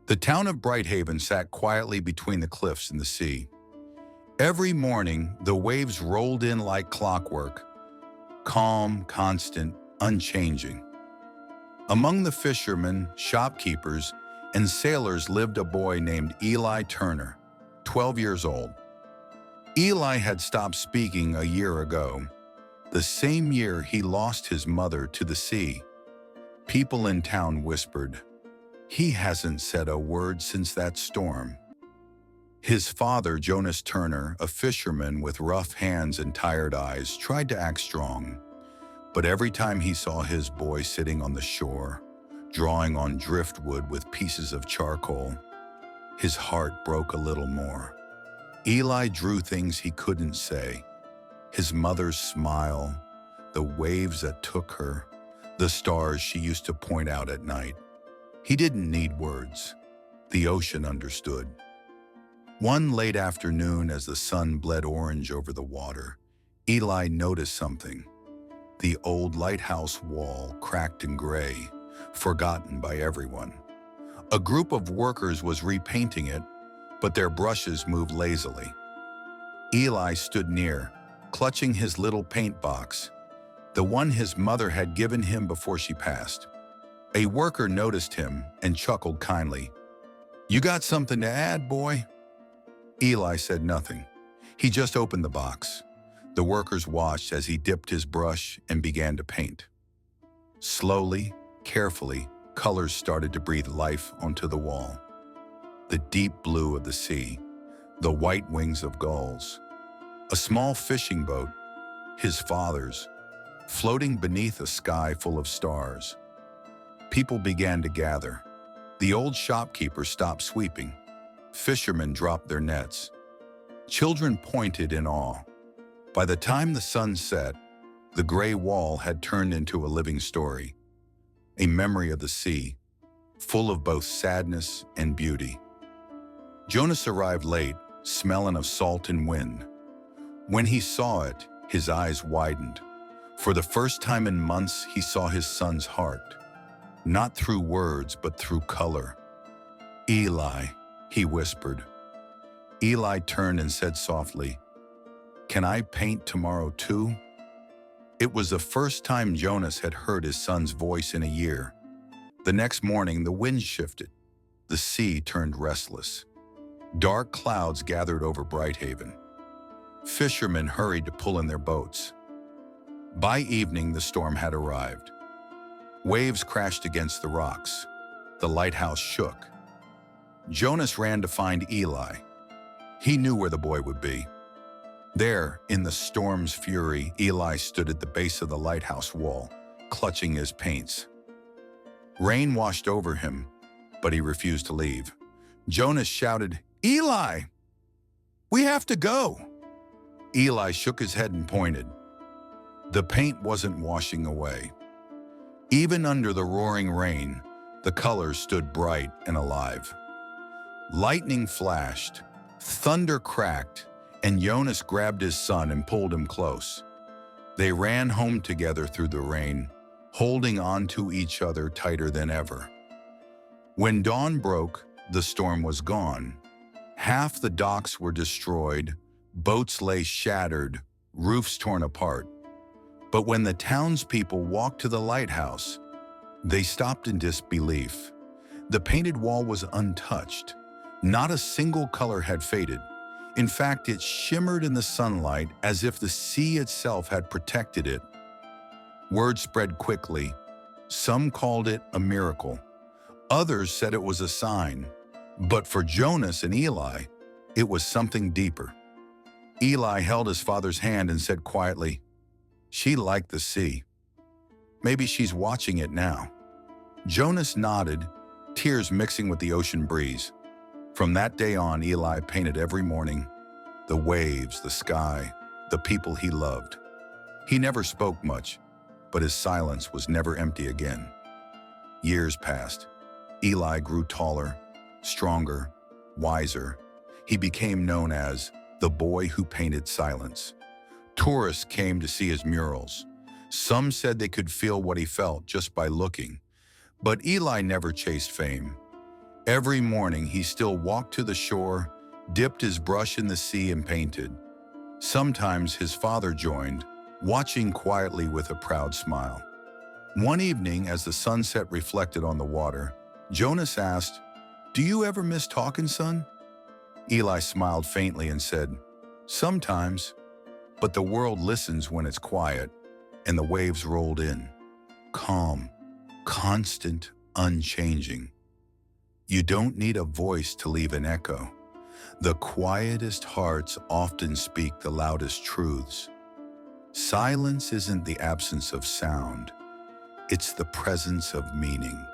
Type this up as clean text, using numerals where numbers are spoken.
The town of Brighthaven sat quietly between the cliffs and the sea. Every morning, the waves rolled in like clockwork, calm, constant, unchanging. Among the fishermen, shopkeepers, and sailors lived a boy named Eli Turner, 12 years old. Eli had stopped speaking a year ago, the same year he lost his mother to the sea. People in town whispered, "He hasn't said a word since that storm." His father, Jonas Turner, a fisherman with rough hands and tired eyes, tried to act strong. But every time he saw his boy sitting on the shore, drawing on driftwood with pieces of charcoal, his heart broke a little more. Eli drew things he couldn't say. His mother's smile, the waves that took her, the stars she used to point out at night. He didn't need words. The ocean understood. One late afternoon, as the sun bled orange over the water, Eli noticed something. The old lighthouse wall, cracked and gray, forgotten by everyone. A group of workers was repainting it, but their brushes moved lazily. Eli stood near, clutching his little paint box, the one his mother had given him before she passed. A worker noticed him and chuckled kindly. "You got something to add, boy?" Eli said nothing. He just opened the box. The workers watched as he dipped his brush and began to paint. Slowly, carefully, colors started to breathe life onto the wall. The deep blue of the sea, the white wings of gulls, a small fishing boat, his father's, floating beneath a sky full of stars. People began to gather. The old shopkeeper stopped sweeping. Fishermen dropped their nets. Children pointed in awe. By the time the sun set, the gray wall had turned into a living story, a memory of the sea, full of both sadness and beauty. Jonas arrived late, smelling of salt and wind. When he saw it, his eyes widened. For the first time in months, he saw his son's heart, not through words, but through color. "Eli," he whispered. Eli turned and said softly, "Can I paint tomorrow too?" It was the first time Jonas had heard his son's voice in a year. The next morning, the wind shifted. The sea turned restless. Dark clouds gathered over Brighthaven. Fishermen hurried to pull in their boats. By evening, the storm had arrived. Waves crashed against the rocks. The lighthouse shook. Jonas ran to find Eli. He knew where the boy would be. There, in the storm's fury, Eli stood at the base of the lighthouse wall, clutching his paints. Rain washed over him, but he refused to leave. Jonas shouted, "Eli! We have to go!" Eli shook his head and pointed. The paint wasn't washing away. Even under the roaring rain, the colors stood bright and alive. Lightning flashed, thunder cracked, and Jonas grabbed his son and pulled him close. They ran home together through the rain, holding on to each other tighter than ever. When dawn broke, the storm was gone. Half the docks were destroyed, boats lay shattered, roofs torn apart. But when the townspeople walked to the lighthouse, they stopped in disbelief. The painted wall was untouched. Not a single color had faded. In fact, it shimmered in the sunlight as if the sea itself had protected it. Word spread quickly. Some called it a miracle. Others said it was a sign. But for Jonas and Eli, it was something deeper. Eli held his father's hand and said quietly, "She liked the sea. Maybe she's watching it now." Jonas nodded, tears mixing with the ocean breeze. From that day on, Eli painted every morning, the waves, the sky, the people he loved. He never spoke much, but his silence was never empty again. Years passed. Eli grew taller, stronger, wiser. He became known as the boy who painted silence. Tourists came to see his murals. Some said they could feel what he felt just by looking. But Eli never chased fame. Every morning, he still walked to the shore, dipped his brush in the sea and painted. Sometimes his father joined, watching quietly with a proud smile. One evening, as the sunset reflected on the water, Jonas asked, "Do you ever miss talking, son?" Eli smiled faintly and said, "Sometimes, but the world listens when it's quiet," and the waves rolled in, calm, constant, unchanging. You don't need a voice to leave an echo. The quietest hearts often speak the loudest truths. Silence isn't the absence of sound, it's the presence of meaning.